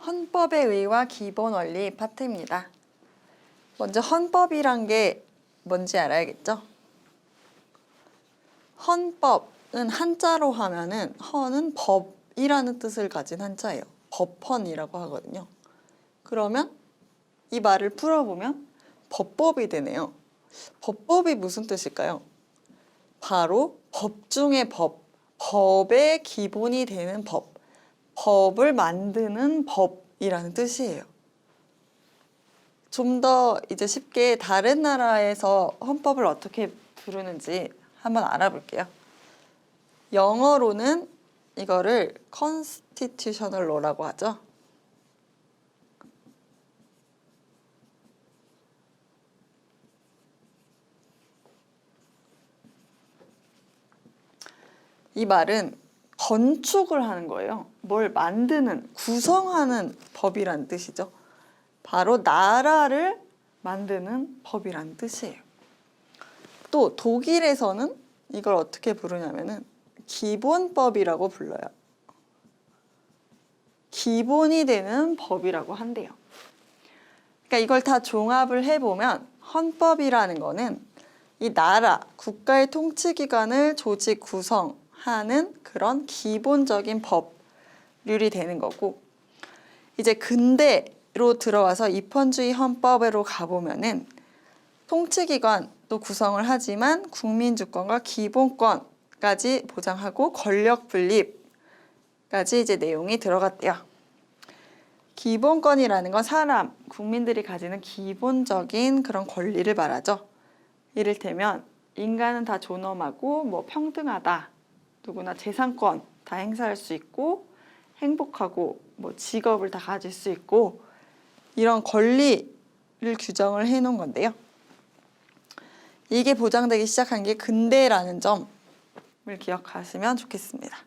헌법의 의의와 기본 원리 파트입니다. 먼저 헌법이란 게 뭔지 알아야겠죠? 헌법은 한자로 하면은 헌은 법이라는 뜻을 가진 한자예요. 법헌이라고 하거든요. 그러면 이 말을 풀어보면 법법이 되네요. 법법이 무슨 뜻일까요? 바로 법 중의 법, 법의 기본이 되는 법, 법을 만드는 법이라는 뜻이에요. 좀 더 이제 쉽게 다른 나라에서 헌법을 어떻게 부르는지 한번 알아볼게요. 영어로는 이거를 constitutional law라고 하죠. 이 말은 건축을 하는 거예요. 뭘 만드는, 구성하는 법이란 뜻이죠. 바로 나라를 만드는 법이란 뜻이에요. 또 독일에서는 이걸 어떻게 부르냐면은 기본법이라고 불러요. 기본이 되는 법이라고 한대요. 그러니까 이걸 다 종합을 해보면 헌법이라는 거는 이 나라, 국가의 통치기관을 조직 구성하는 그런 기본적인 법률이 되는 거고, 이제 근대로 들어와서 입헌주의 헌법으로 가보면은 통치기관도 구성을 하지만 국민주권과 기본권까지 보장하고 권력 분립까지 이제 내용이 들어갔대요. 기본권이라는 건 사람, 국민들이 가지는 기본적인 그런 권리를 말하죠. 이를테면 인간은 다 존엄하고 뭐 평등하다, 누구나 재산권 다 행사할 수 있고 행복하고 뭐 직업을 다 가질 수 있고 이런 권리를 규정을 해놓은 건데요. 이게 보장되기 시작한 게 근대라는 점을 기억하시면 좋겠습니다.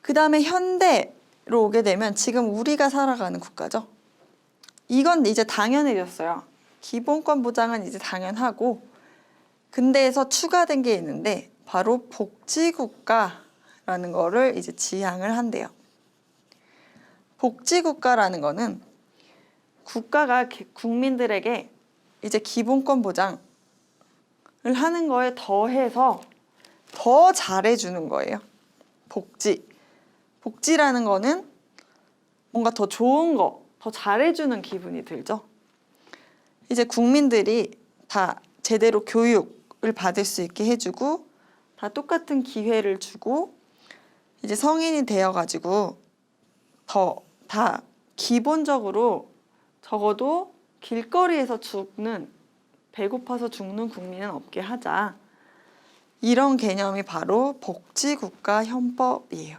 그 다음에 현대로 오게 되면 지금 우리가 살아가는 국가죠. 이건 이제 당연해졌어요. 기본권 보장은 이제 당연하고 근대에서 추가된 게 있는데 바로 복지국가라는 거를 이제 지향을 한대요. 복지국가라는 거는 국가가 국민들에게 이제 기본권 보장을 하는 거에 더해서 더 잘해주는 거예요. 복지라는 거는 뭔가 더 좋은 거, 더 잘해주는 기분이 들죠. 이제 국민들이 다 제대로 교육을 받을 수 있게 해주고 다 똑같은 기회를 주고 이제 성인이 되어가지고 다 기본적으로 적어도 길거리에서 배고파서 죽는 국민은 없게 하자. 이런 개념이 바로 복지국가 헌법이에요.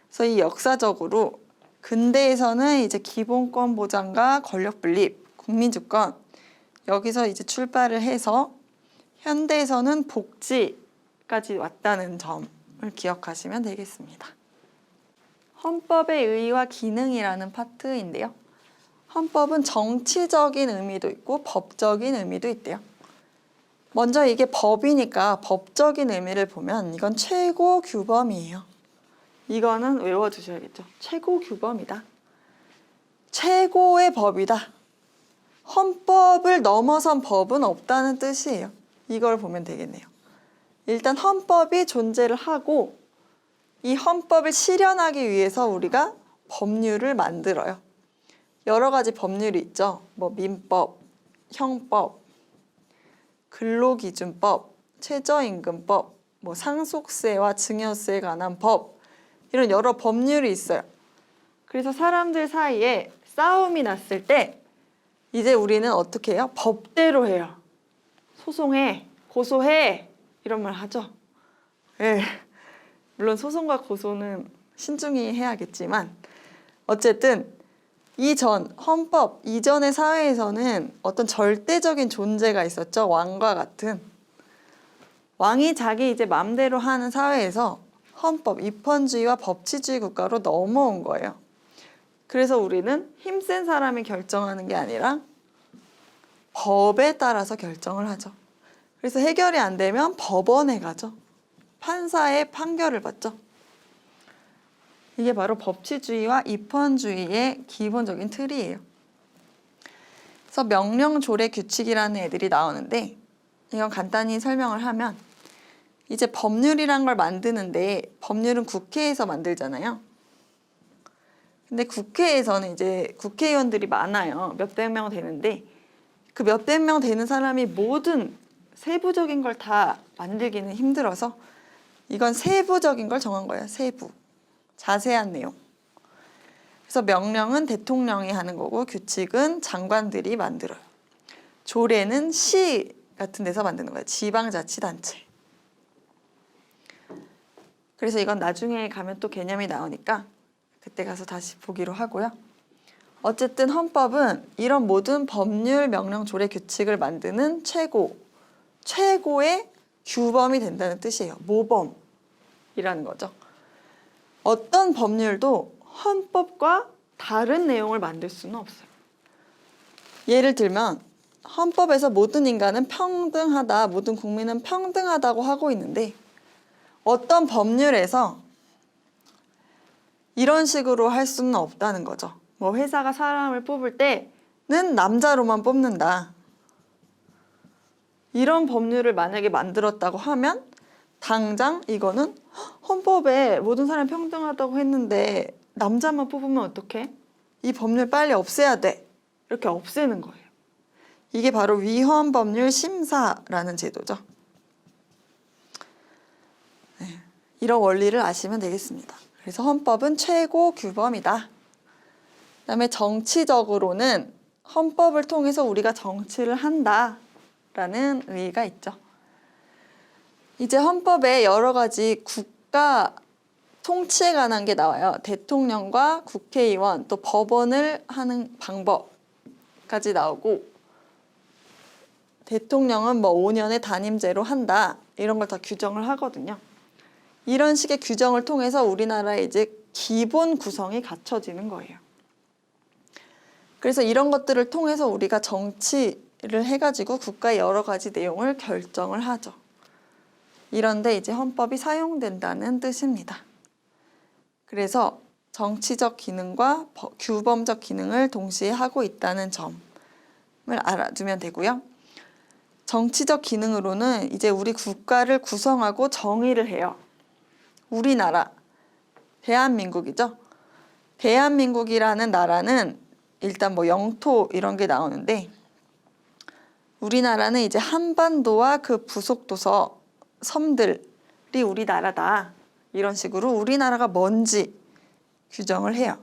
그래서 이 역사적으로 근대에서는 이제 기본권 보장과 권력 분립, 국민주권 여기서 이제 출발을 해서 현대에서는 복지까지 왔다는 점을 기억하시면 되겠습니다. 헌법의 의의와 기능이라는 파트인데요. 헌법은 정치적인 의미도 있고 법적인 의미도 있대요. 먼저 이게 법이니까 법적인 의미를 보면 이건 최고 규범이에요. 이거는 외워두셔야겠죠. 최고 규범이다. 최고의 법이다. 헌법을 넘어선 법은 없다는 뜻이에요. 이걸 보면 되겠네요. 일단 헌법이 존재를 하고 이 헌법을 실현하기 위해서 우리가 법률을 만들어요. 여러 가지 법률이 있죠. 뭐 민법, 형법, 근로기준법, 최저임금법, 뭐 상속세와 증여세에 관한 법 이런 여러 법률이 있어요. 그래서 사람들 사이에 싸움이 났을 때 이제 우리는 어떻게 해요? 법대로 해요. 소송해, 고소해 이런 말 하죠. 네. 물론 소송과 고소는 신중히 해야겠지만 어쨌든 헌법 이전의 사회에서는 어떤 절대적인 존재가 있었죠. 왕과 같은. 왕이 자기 이제 마음대로 하는 사회에서 헌법, 입헌주의와 법치주의 국가로 넘어온 거예요. 그래서 우리는 힘센 사람이 결정하는 게 아니라 법에 따라서 결정을 하죠. 그래서 해결이 안 되면 법원에 가죠. 판사의 판결을 받죠. 이게 바로 법치주의와 입헌주의의 기본적인 틀이에요. 그래서 명령, 조례, 규칙이라는 애들이 나오는데 이건 간단히 설명을 하면 이제 법률이란 걸 만드는데 법률은 국회에서 만들잖아요. 근데 국회에서는 이제 국회의원들이 많아요. 몇백 명 되는데 그 몇백 명 되는 사람이 모든 세부적인 걸 다 만들기는 힘들어서 이건 세부적인 걸 정한 거예요. 세부. 자세한 내용. 그래서 명령은 대통령이 하는 거고 규칙은 장관들이 만들어요. 조례는 시 같은 데서 만드는 거예요. 지방자치단체. 그래서 이건 나중에 가면 또 개념이 나오니까 그때 가서 다시 보기로 하고요. 어쨌든 헌법은 이런 모든 법률, 명령, 조례, 규칙을 만드는 최고의 규범이 된다는 뜻이에요. 모범이라는 거죠. 어떤 법률도 헌법과 다른 내용을 만들 수는 없어요. 예를 들면 헌법에서 모든 인간은 평등하다, 모든 국민은 평등하다고 하고 있는데 어떤 법률에서 이런 식으로 할 수는 없다는 거죠. 뭐 회사가 사람을 뽑을 때는 남자로만 뽑는다. 이런 법률을 만약에 만들었다고 하면 당장 이거는 헌법에 모든 사람이 평등하다고 했는데 남자만 뽑으면 어떡해? 이 법률 빨리 없애야 돼. 이렇게 없애는 거예요. 이게 바로 위헌법률 심사라는 제도죠. 네, 이런 원리를 아시면 되겠습니다. 그래서 헌법은 최고 규범이다. 그다음에 정치적으로는 헌법을 통해서 우리가 정치를 한다라는 의의가 있죠. 이제 헌법에 여러 가지 국가 통치에 관한 게 나와요. 대통령과 국회의원, 또 법원을 하는 방법까지 나오고 대통령은 뭐 5년의 단임제로 한다. 이런 걸 다 규정을 하거든요. 이런 식의 규정을 통해서 우리나라의 이제 기본 구성이 갖춰지는 거예요. 그래서 이런 것들을 통해서 우리가 정치를 해가지고 국가의 여러 가지 내용을 결정을 하죠. 이런데 이제 헌법이 사용된다는 뜻입니다. 그래서 정치적 기능과 규범적 기능을 동시에 하고 있다는 점을 알아두면 되고요. 정치적 기능으로는 이제 우리 국가를 구성하고 정의를 해요. 우리나라, 대한민국이죠. 대한민국이라는 나라는 일단 뭐 영토 이런 게 나오는데 우리나라는 이제 한반도와 그 부속도서 섬들이 우리나라다. 이런 식으로 우리나라가 뭔지 규정을 해요.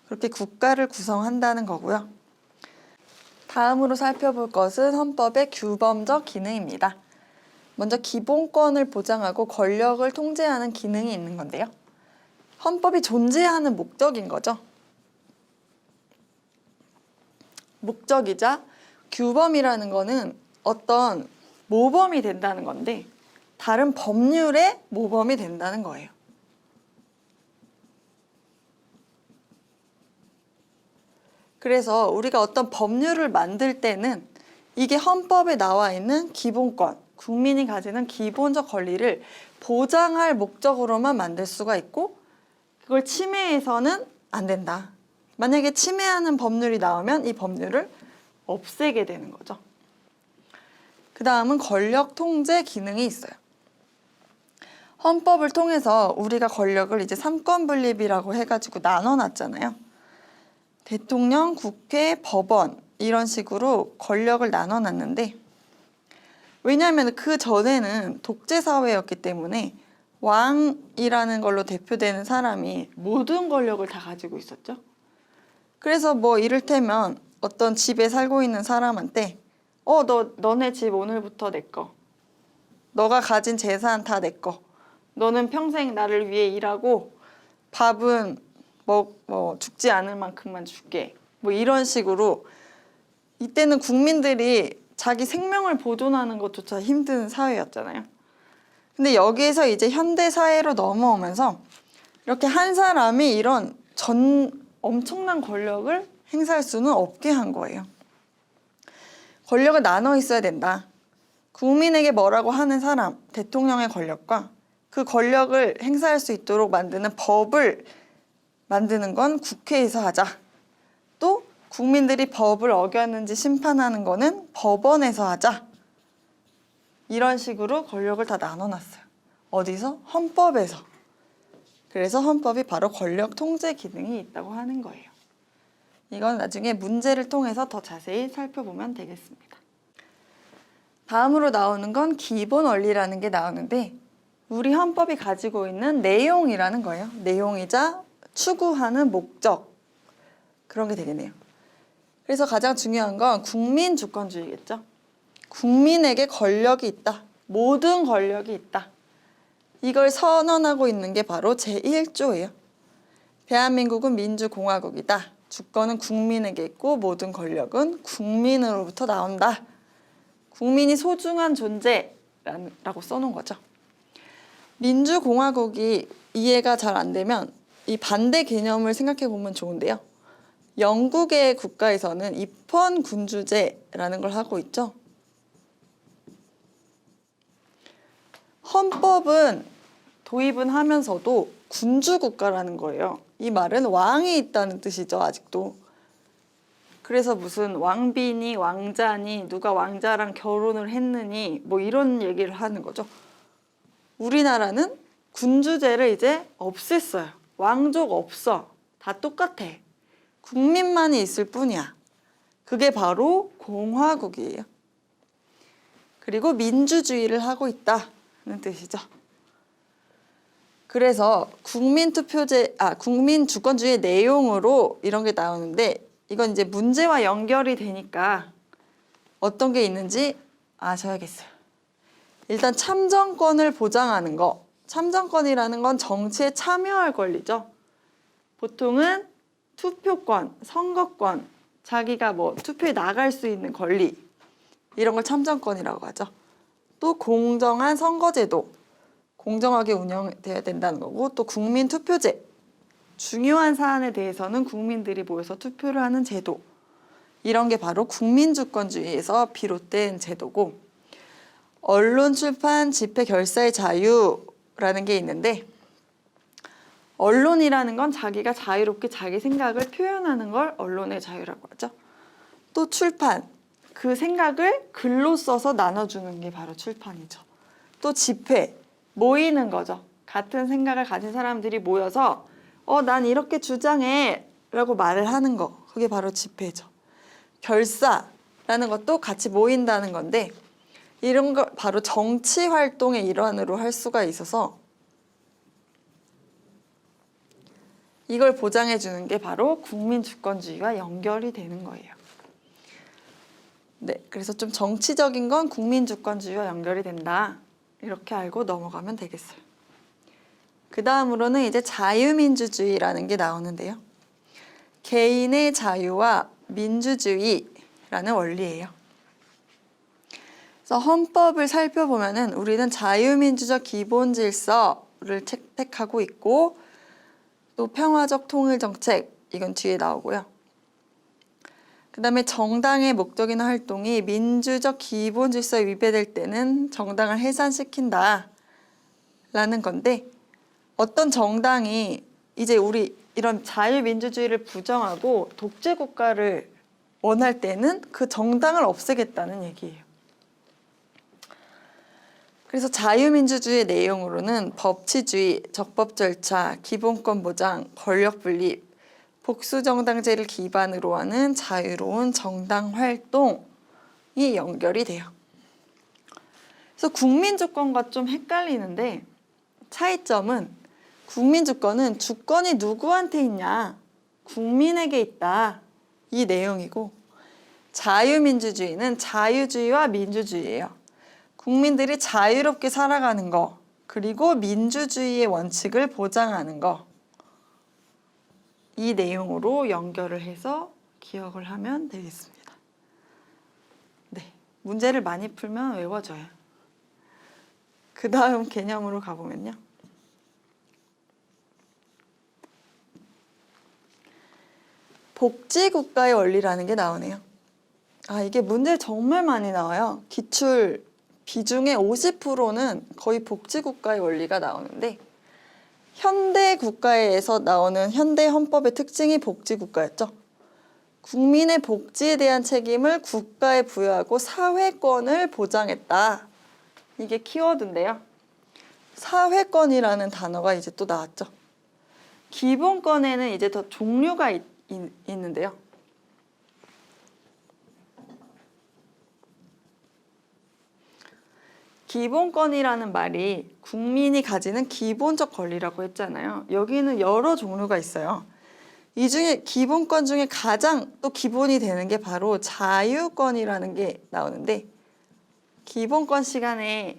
그렇게 국가를 구성한다는 거고요. 다음으로 살펴볼 것은 헌법의 규범적 기능입니다. 먼저 기본권을 보장하고 권력을 통제하는 기능이 있는 건데요. 헌법이 존재하는 목적인 거죠. 목적이자 규범이라는 거는 어떤 모범이 된다는 건데 다른 법률의 모범이 된다는 거예요. 그래서 우리가 어떤 법률을 만들 때는 이게 헌법에 나와 있는 기본권, 국민이 가지는 기본적 권리를 보장할 목적으로만 만들 수가 있고 그걸 침해해서는 안 된다. 만약에 침해하는 법률이 나오면 이 법률을 없애게 되는 거죠. 그 다음은 권력 통제 기능이 있어요. 헌법을 통해서 우리가 권력을 이제 삼권 분립이라고 해가지고 나눠놨잖아요. 대통령, 국회, 법원 이런 식으로 권력을 나눠놨는데 왜냐하면 그 전에는 독재 사회였기 때문에 왕이라는 걸로 대표되는 사람이 모든 권력을 다 가지고 있었죠. 그래서 뭐 이를테면 어떤 집에 살고 있는 사람한테 너네 집 오늘부터 내 거. 너가 가진 재산 다 내 거. 너는 평생 나를 위해 일하고 밥은 뭐 죽지 않을 만큼만 줄게. 뭐 이런 식으로 이때는 국민들이 자기 생명을 보존하는 것조차 힘든 사회였잖아요. 근데 여기에서 이제 현대 사회로 넘어오면서 이렇게 한 사람이 이런 엄청난 권력을 행사할 수는 없게 한 거예요. 권력을 나눠 있어야 된다. 국민에게 뭐라고 하는 사람, 대통령의 권력과 그 권력을 행사할 수 있도록 만드는 법을 만드는 건 국회에서 하자. 또 국민들이 법을 어겼는지 심판하는 거는 법원에서 하자. 이런 식으로 권력을 다 나눠놨어요. 어디서? 헌법에서. 그래서 헌법이 바로 권력 통제 기능이 있다고 하는 거예요. 이건 나중에 문제를 통해서 더 자세히 살펴보면 되겠습니다. 다음으로 나오는 건 기본 원리라는 게 나오는데 우리 헌법이 가지고 있는 내용이라는 거예요. 내용이자 추구하는 목적. 그런 게 되겠네요. 그래서 가장 중요한 건 국민 주권주의겠죠. 국민에게 권력이 있다. 모든 권력이 있다. 이걸 선언하고 있는 게 바로 제1조예요. 대한민국은 민주공화국이다. 주권은 국민에게 있고 모든 권력은 국민으로부터 나온다. 국민이 소중한 존재라고 써놓은 거죠. 민주공화국이 이해가 잘 안 되면 이 반대 개념을 생각해 보면 좋은데요. 영국의 국가에서는 입헌군주제라는 걸 하고 있죠. 헌법은 도입은 하면서도 군주국가라는 거예요. 이 말은 왕이 있다는 뜻이죠, 아직도. 그래서 무슨 왕비니 왕자니 누가 왕자랑 결혼을 했느니 뭐 이런 얘기를 하는 거죠. 우리나라는 군주제를 이제 없앴어요. 왕족 없어. 다 똑같아. 국민만이 있을 뿐이야. 그게 바로 공화국이에요. 그리고 민주주의를 하고 있다는 뜻이죠. 그래서 국민 주권주의 내용으로 이런 게 나오는데 이건 이제 문제와 연결이 되니까 어떤 게 있는지 아셔야겠어요. 일단 참정권을 보장하는 거. 참정권이라는 건 정치에 참여할 권리죠. 보통은 투표권, 선거권, 자기가 뭐 투표에 나갈 수 있는 권리 이런 걸 참정권이라고 하죠. 또 공정한 선거제도, 공정하게 운영돼야 된다는 거고 또 국민투표제, 중요한 사안에 대해서는 국민들이 모여서 투표를 하는 제도 이런 게 바로 국민주권주의에서 비롯된 제도고 언론, 출판, 집회, 결사의 자유라는 게 있는데 언론이라는 건 자기가 자유롭게 자기 생각을 표현하는 걸 언론의 자유라고 하죠. 또 출판, 그 생각을 글로 써서 나눠주는 게 바로 출판이죠. 또 집회, 모이는 거죠. 같은 생각을 가진 사람들이 모여서 난 이렇게 주장해 라고 말을 하는 거, 그게 바로 집회죠. 결사라는 것도 같이 모인다는 건데 이런 거 바로 정치 활동의 일환으로 할 수가 있어서 이걸 보장해 주는 게 바로 국민주권주의와 연결이 되는 거예요. 네, 그래서 좀 정치적인 건 국민주권주의와 연결이 된다. 이렇게 알고 넘어가면 되겠어요. 그 다음으로는 이제 자유민주주의라는 게 나오는데요. 개인의 자유와 민주주의라는 원리예요. 그래서 헌법을 살펴보면은 우리는 자유민주적 기본 질서를 택하고 있고 또 평화적 통일 정책 이건 뒤에 나오고요. 그 다음에 정당의 목적이나 활동이 민주적 기본 질서에 위배될 때는 정당을 해산시킨다 라는 건데 어떤 정당이 이제 우리 이런 자유민주주의를 부정하고 독재국가를 원할 때는 그 정당을 없애겠다는 얘기예요. 그래서 자유민주주의 내용으로는 법치주의, 적법 절차, 기본권 보장, 권력 분립, 복수정당제를 기반으로 하는 자유로운 정당 활동이 연결이 돼요. 그래서 국민주권과 좀 헷갈리는데 차이점은 국민주권은 주권이 누구한테 있냐? 국민에게 있다. 이 내용이고 자유민주주의는 자유주의와 민주주의예요. 국민들이 자유롭게 살아가는 거 그리고 민주주의의 원칙을 보장하는 거 이 내용으로 연결을 해서 기억을 하면 되겠습니다. 네, 문제를 많이 풀면 외워져요. 그 다음 개념으로 가보면요. 복지국가의 원리라는 게 나오네요. 이게 문제 정말 많이 나와요. 기출 비중의 50%는 거의 복지국가의 원리가 나오는데 현대 국가에서 나오는 현대 헌법의 특징이 복지국가였죠. 국민의 복지에 대한 책임을 국가에 부여하고 사회권을 보장했다. 이게 키워드인데요. 사회권이라는 단어가 이제 또 나왔죠. 기본권에는 이제 더 종류가 있는데요. 기본권이라는 말이 국민이 가지는 기본적 권리라고 했잖아요. 여기는 여러 종류가 있어요. 이 중에 기본권 중에 가장 또 기본이 되는 게 바로 자유권이라는 게 나오는데, 기본권 시간에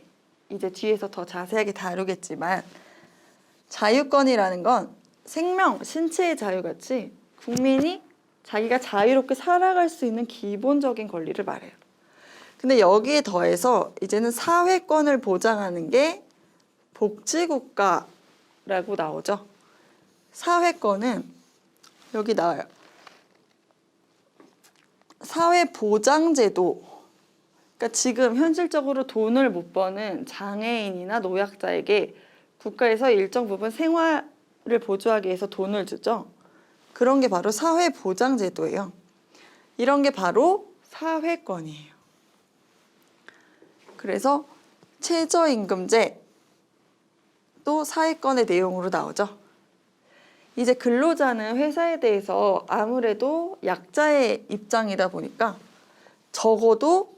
이제 뒤에서 더 자세하게 다루겠지만, 자유권이라는 건 생명, 신체의 자유같이 국민이 자기가 자유롭게 살아갈 수 있는 기본적인 권리를 말해요. 근데 여기에 더해서 이제는 사회권을 보장하는 게 복지국가라고 나오죠. 사회권은 여기 나와요. 사회보장제도. 그러니까 지금 현실적으로 돈을 못 버는 장애인이나 노약자에게 국가에서 일정 부분 생활을 보조하기 위해서 돈을 주죠. 그런 게 바로 사회보장제도예요. 이런 게 바로 사회권이에요. 그래서 최저임금제 또 사회권의 내용으로 나오죠. 이제 근로자는 회사에 대해서 아무래도 약자의 입장이다 보니까 적어도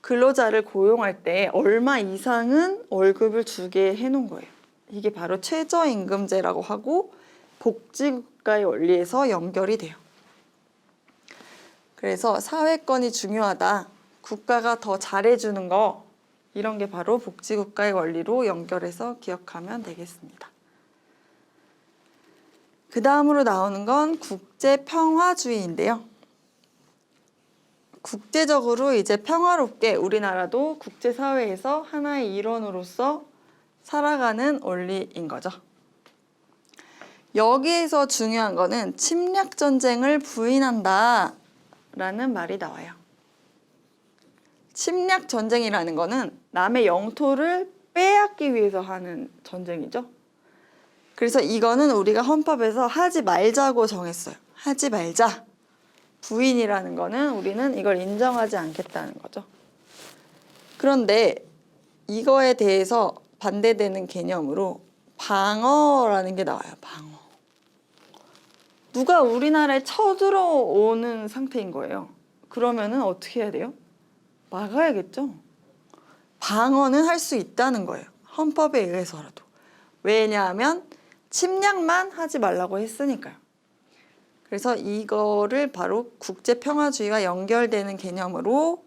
근로자를 고용할 때 얼마 이상은 월급을 주게 해놓은 거예요. 이게 바로 최저임금제라고 하고 복지국가의 원리에서 연결이 돼요. 그래서 사회권이 중요하다. 국가가 더 잘해주는 거, 이런 게 바로 복지국가의 원리로 연결해서 기억하면 되겠습니다. 그 다음으로 나오는 건 국제평화주의인데요. 국제적으로 이제 평화롭게 우리나라도 국제사회에서 하나의 일원으로서 살아가는 원리인 거죠. 여기에서 중요한 거는 침략전쟁을 부인한다 라는 말이 나와요. 침략전쟁이라는 거는 남의 영토를 빼앗기 위해서 하는 전쟁이죠. 그래서 이거는 우리가 헌법에서 하지 말자고 정했어요. 하지 말자. 부인이라는 거는 우리는 이걸 인정하지 않겠다는 거죠. 그런데 이거에 대해서 반대되는 개념으로 방어라는 게 나와요. 방어. 누가 우리나라에 쳐들어오는 상태인 거예요. 그러면은 어떻게 해야 돼요? 막아야겠죠. 방어는 할 수 있다는 거예요. 헌법에 의해서라도. 왜냐하면 침략만 하지 말라고 했으니까요. 그래서 이거를 바로 국제평화주의와 연결되는 개념으로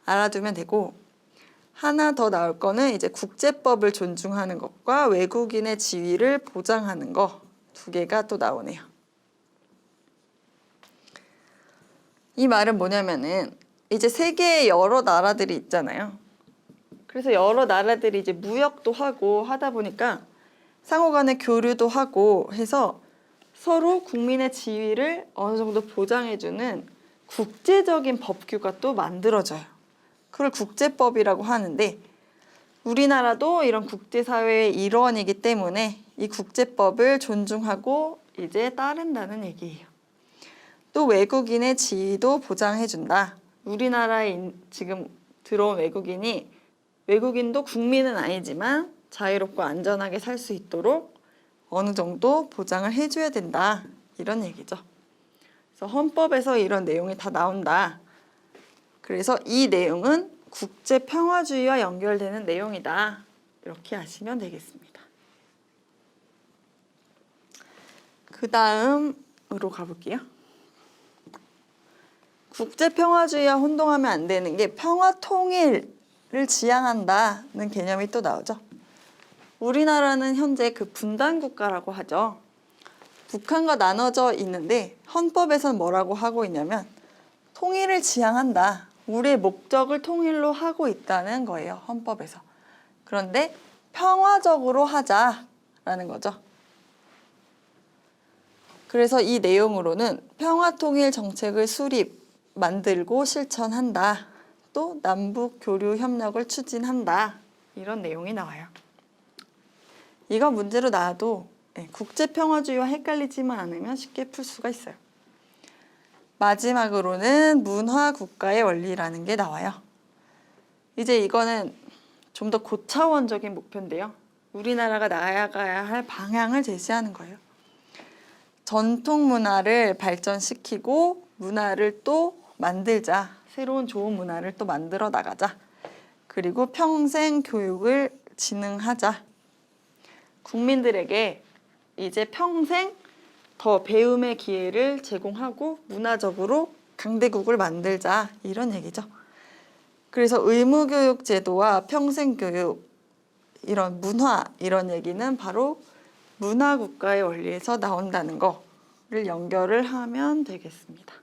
알아두면 되고, 하나 더 나올 거는 이제 국제법을 존중하는 것과 외국인의 지위를 보장하는 거, 두 개가 또 나오네요. 이 말은 뭐냐면은 이제 세계에 여러 나라들이 있잖아요. 그래서 여러 나라들이 이제 무역도 하고 하다 보니까 상호 간의 교류도 하고 해서 서로 국민의 지위를 어느 정도 보장해주는 국제적인 법규가 또 만들어져요. 그걸 국제법이라고 하는데, 우리나라도 이런 국제사회의 일원이기 때문에 이 국제법을 존중하고 이제 따른다는 얘기예요. 또 외국인의 지위도 보장해준다. 우리나라에 지금 들어온 외국인도 국민은 아니지만 자유롭고 안전하게 살 수 있도록 어느 정도 보장을 해줘야 된다. 이런 얘기죠. 그래서 헌법에서 이런 내용이 다 나온다. 그래서 이 내용은 국제평화주의와 연결되는 내용이다. 이렇게 아시면 되겠습니다. 그 다음으로 가볼게요. 국제평화주의와 혼동하면 안 되는 게 평화통일을 지향한다는 개념이 또 나오죠. 우리나라는 현재 그 분단국가라고 하죠. 북한과 나눠져 있는데 헌법에서는 뭐라고 하고 있냐면 통일을 지향한다. 우리의 목적을 통일로 하고 있다는 거예요. 헌법에서. 그런데 평화적으로 하자라는 거죠. 그래서 이 내용으로는 평화통일 정책을 만들고 실천한다. 또 남북 교류 협력을 추진한다. 이런 내용이 나와요. 이거 문제로 나와도 국제평화주의와 헷갈리지만 않으면 쉽게 풀 수가 있어요. 마지막으로는 문화국가의 원리라는 게 나와요. 이제 이거는 좀 더 고차원적인 목표인데요. 우리나라가 나아가야 할 방향을 제시하는 거예요. 전통 문화를 발전시키고 문화를 또 만들자. 새로운 좋은 문화를 또 만들어 나가자. 그리고 평생 교육을 진흥하자. 국민들에게 이제 평생 더 배움의 기회를 제공하고 문화적으로 강대국을 만들자. 이런 얘기죠. 그래서 의무교육 제도와 평생교육, 이런 문화, 이런 얘기는 바로 문화국가의 원리에서 나온다는 거를 연결을 하면 되겠습니다.